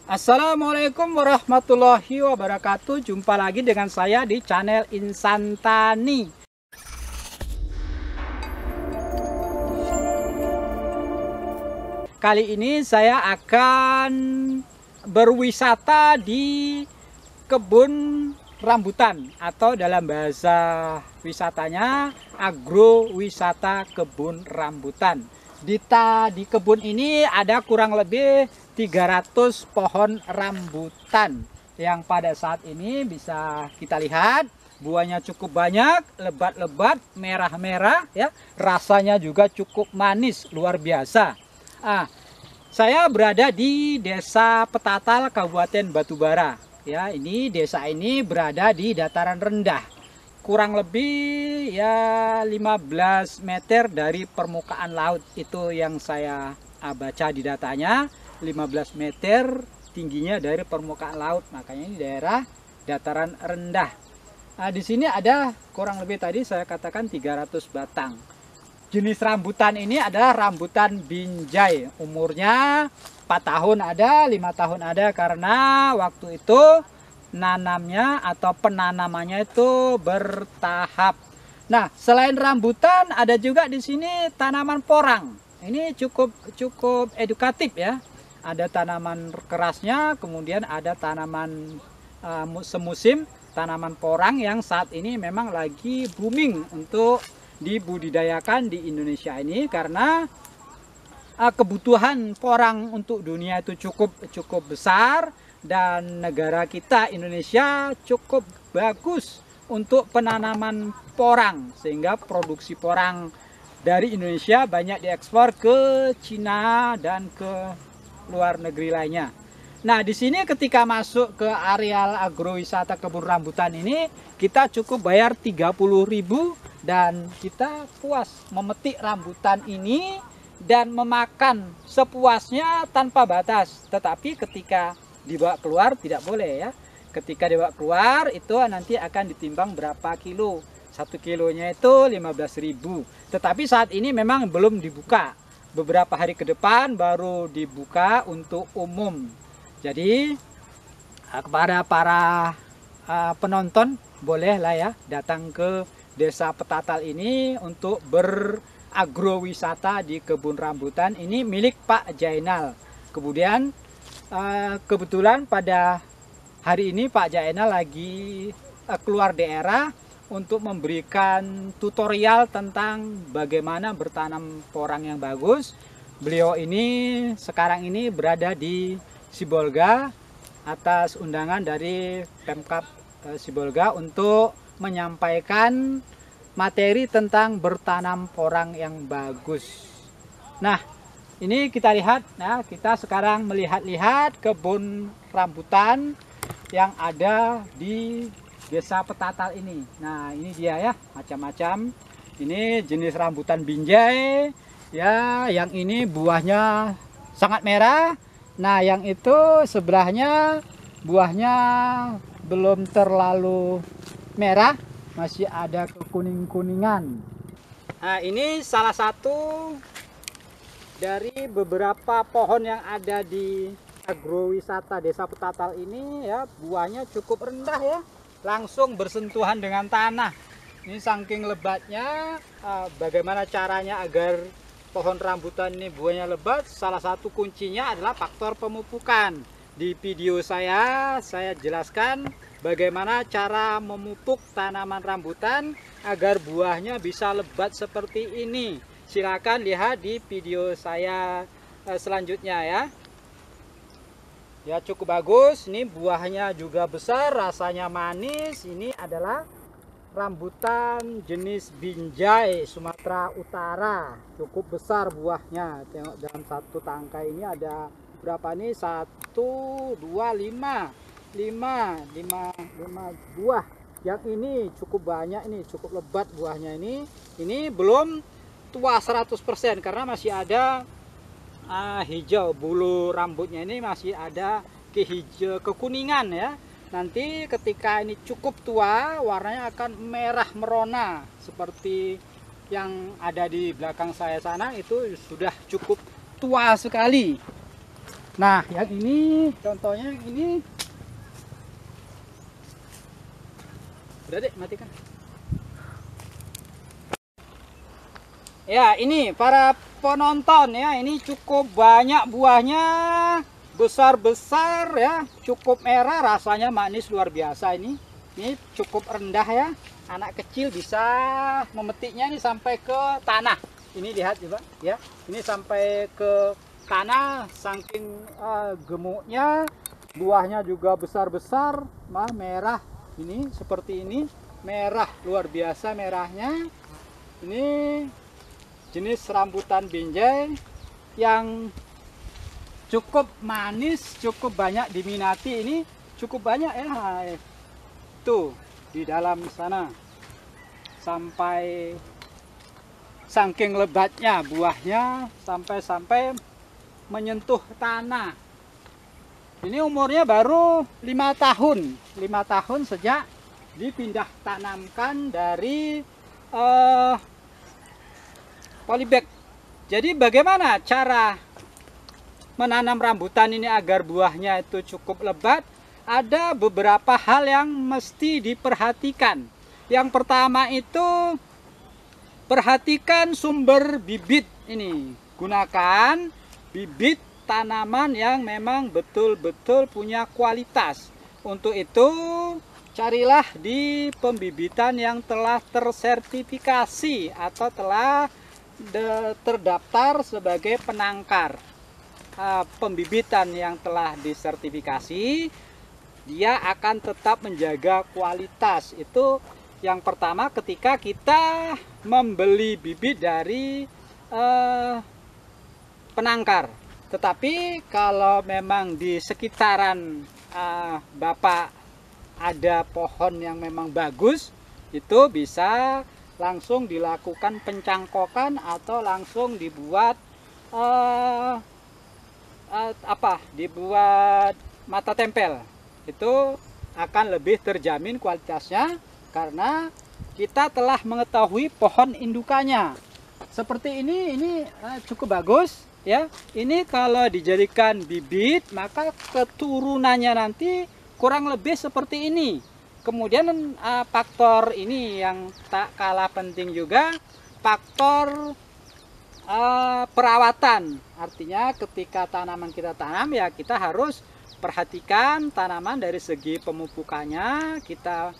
Assalamualaikum warahmatullahi wabarakatuh. Jumpa lagi dengan saya di channel Insan Tani. Kali ini saya akan berwisata di kebun rambutan, atau dalam bahasa wisatanya agrowisata kebun rambutan. Di kebun ini ada kurang lebih 300 pohon rambutan yang pada saat ini bisa kita lihat buahnya cukup banyak, lebat-lebat, merah-merah ya. Rasanya juga cukup manis, luar biasa. Saya berada di Desa Petatal, Kabupaten Batubara. Ya, desa ini berada di dataran rendah. Kurang lebih ya 15 meter dari permukaan laut, itu yang saya baca di datanya. 15 meter tingginya dari permukaan laut, makanya ini daerah dataran rendah. Di sini ada kurang lebih tadi saya katakan 300 batang. Jenis rambutan ini adalah rambutan binjai. Umurnya 4 tahun ada, 5 tahun ada, karena waktu itu nanamnya atau penanamannya itu bertahap. Nah, selain rambutan ada juga di sini tanaman porang. Ini cukup edukatif ya. Ada tanaman kerasnya, kemudian ada tanaman semusim, tanaman porang yang saat ini memang lagi booming untuk dibudidayakan di Indonesia ini, karena kebutuhan porang untuk dunia itu cukup besar, dan negara kita Indonesia cukup bagus untuk penanaman porang, sehingga produksi porang dari Indonesia banyak diekspor ke Cina dan ke luar negeri lainnya. Nah, di sini ketika masuk ke areal agrowisata kebun rambutan ini, kita cukup bayar 30.000 dan kita puas memetik rambutan ini dan memakan sepuasnya tanpa batas. Tetapi ketika dibawa keluar tidak boleh ya. Ketika dibawa keluar itu nanti akan ditimbang berapa kilo. 1 kilonya itu 15.000. Tetapi saat ini memang belum dibuka. Beberapa hari ke depan baru dibuka untuk umum. Jadi kepada para penonton bolehlah ya datang ke Desa Petatal ini untuk beragrowisata di kebun rambutan. Ini milik Pak Jainal. Kemudian kebetulan pada hari ini Pak Jainal lagi keluar daerah untuk memberikan tutorial tentang bagaimana bertanam porang yang bagus. Beliau ini sekarang ini berada di Sibolga atas undangan dari Pemkab Sibolga untuk menyampaikan materi tentang bertanam porang yang bagus. Nah, ini kita lihat, nah kita sekarang melihat-lihat kebun rambutan yang ada di Desa Petatal ini. Nah, ini dia ya, macam-macam. Ini jenis rambutan binjai ya, yang ini buahnya sangat merah. Nah, yang itu sebelahnya buahnya belum terlalu merah, masih ada kekuning-kuningan. Nah, ini salah satu dari beberapa pohon yang ada di agrowisata Desa Petatal ini ya. Buahnya cukup rendah ya, langsung bersentuhan dengan tanah. Ini saking lebatnya. Bagaimana caranya agar pohon rambutan ini buahnya lebat? Salah satu kuncinya adalah faktor pemupukan. Di video saya jelaskan bagaimana cara memupuk tanaman rambutan agar buahnya bisa lebat seperti ini. Silakan lihat di video saya selanjutnya ya. Ya, cukup bagus. Ini buahnya juga besar, rasanya manis. Ini adalah rambutan jenis binjai Sumatera Utara. Cukup besar buahnya. Tengok dalam satu tangkai ini ada berapa nih? 1, 2, 5 buah. Yang ini cukup banyak, ini cukup lebat buahnya ini. Ini belum tua 100% karena masih ada hijau, bulu rambutnya ini masih ada kekuningan ya. Nanti ketika ini cukup tua, warnanya akan merah merona seperti yang ada di belakang saya sana. Itu sudah cukup tua sekali. Nah, yang ini contohnya yang ini. Udah deh, matikan. Ya, ini para penonton ya, ini cukup banyak buahnya, besar-besar ya, cukup merah, rasanya manis luar biasa ini. Ini cukup rendah ya, anak kecil bisa memetiknya ini sampai ke tanah. Ini lihat coba ya, ini sampai ke tanah, saking gemuknya, buahnya juga besar-besar, merah. Ini seperti ini, merah luar biasa merahnya. Ini jenis rambutan binjai yang cukup manis, cukup banyak diminati. Ini cukup banyak ya, tuh di dalam sana sampai saking lebatnya buahnya sampai menyentuh tanah. Ini umurnya baru 5 tahun, 5 tahun sejak dipindah tanamkan dari polybag. Jadi bagaimana cara menanam rambutan ini agar buahnya itu cukup lebat? Ada beberapa hal yang mesti diperhatikan. Yang pertama itu perhatikan sumber bibit ini. Gunakan bibit tanaman yang memang betul-betul punya kualitas. Untuk itu carilah di pembibitan yang telah tersertifikasi atau telah terdaftar sebagai penangkar. Pembibitan yang telah disertifikasi, dia akan tetap menjaga kualitas. Itu yang pertama ketika kita membeli bibit dari penangkar. Tetapi kalau memang di sekitaran Bapak ada pohon yang memang bagus, itu bisa langsung dilakukan pencangkokan atau langsung dibuat dibuat mata tempel. Itu akan lebih terjamin kualitasnya karena kita telah mengetahui pohon indukannya. Seperti ini cukup bagus ya. Ini kalau dijadikan bibit maka keturunannya nanti kurang lebih seperti ini. Kemudian faktor ini yang tak kalah penting juga, faktor perawatan. Artinya ketika tanaman kita tanam ya kita harus perhatikan tanaman dari segi pemupukannya. Kita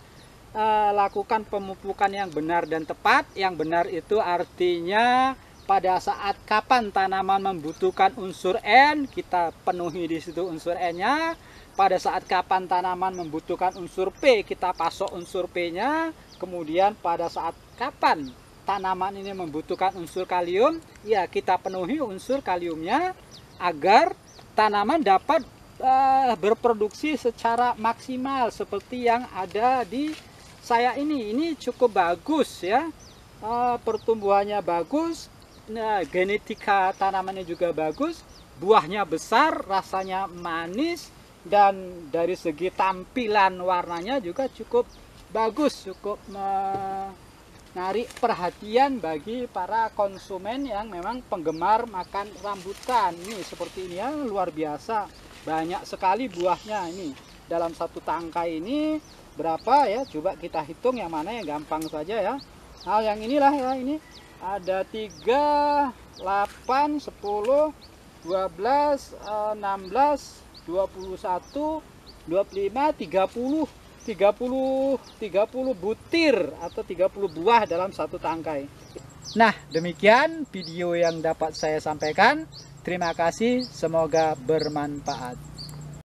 lakukan pemupukan yang benar dan tepat. Yang benar itu artinya pada saat kapan tanaman membutuhkan unsur N, kita penuhi di situ unsur N-nya. Pada saat kapan tanaman membutuhkan unsur P, kita pasok unsur P-nya. Kemudian pada saat kapan tanaman ini membutuhkan unsur kalium, ya kita penuhi unsur kaliumnya agar tanaman dapat berproduksi secara maksimal seperti yang ada di saya ini. Ini cukup bagus ya, pertumbuhannya bagus, genetika tanamannya juga bagus, buahnya besar, rasanya manis, dan dari segi tampilan warnanya juga cukup bagus, cukup menarik perhatian bagi para konsumen yang memang penggemar makan rambutan. Ini seperti ini ya, luar biasa banyak sekali buahnya. Ini dalam satu tangkai ini berapa ya, coba kita hitung yang mana yang gampang saja ya. Nah yang inilah ya, ini ada 3, 8, 10, 12, 16, 21, 25, 30 butir atau 30 buah dalam satu tangkai. Nah, demikian video yang dapat saya sampaikan. Terima kasih, semoga bermanfaat.